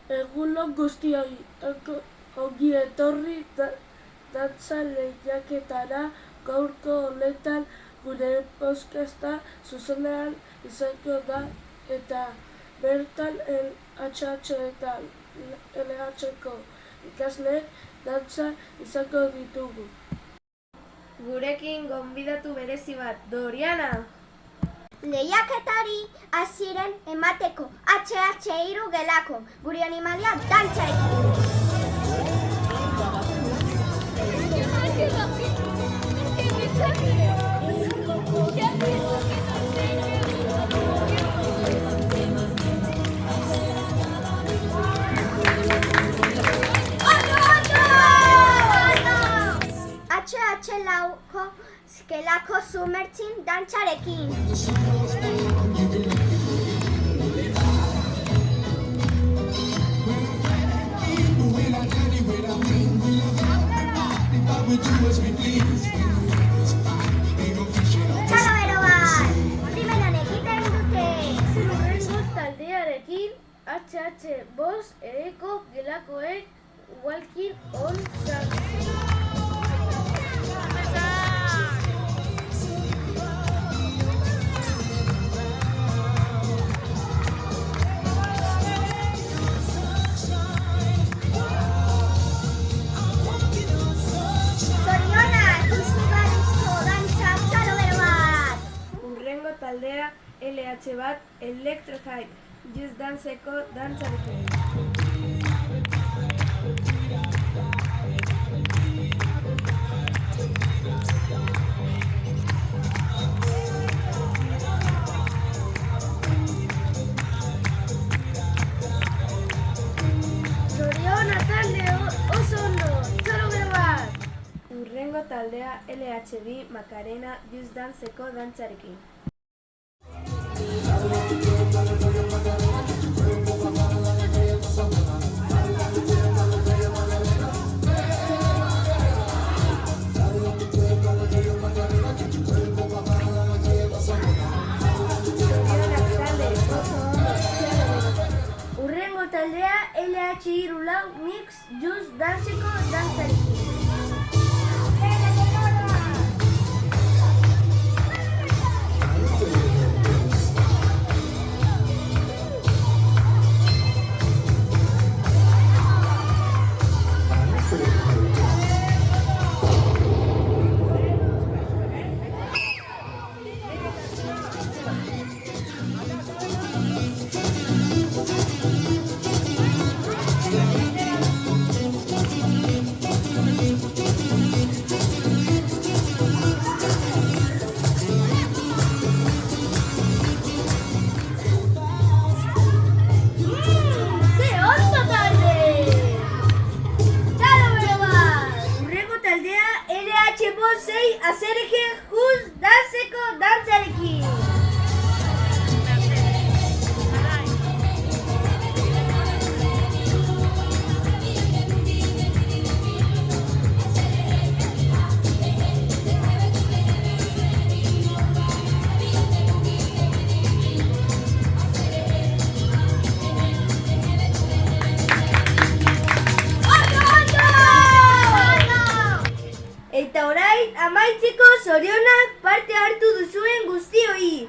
Egunon guztioi, ongi etorri dantza lehiaketara. Gaurko honetan gure podcasta zuzenean izango da eta bertan LHH eta LHko ikasleek dantza izango ditugu. Gurekin gonbidatu berezi bat, Doriana! Lehiaketari hasiera emateko HH3 gelako gure animalia dantzarekin. HH4 gelako sumertzin dantzarekin. Txalo bat! Primeran egiten dute! Hurrengo taldearekin HH5 gelakoek Walking on Sunset. Hurrengo taldea LH bat Electro High Just Danceko dantzarekin. Zoriona talde oso ondo, txalo bero bat! Hurrengo taldea LH2 Macarena Just Danceko dantzarekin. Hurrengo taldea LH3 Mix Just Danceko dantzarekin. Azereke Just Danceko dantzarekin. Eta orain amaitzeko zorionak parte hartu duzuen guztioi.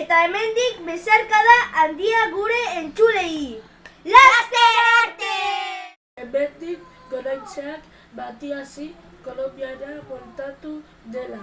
Eta hemendik besarkada handia gure entzulei. Laster arte! Hemendik goraintzeak Matiasi Kolonbiara bueltatu dela.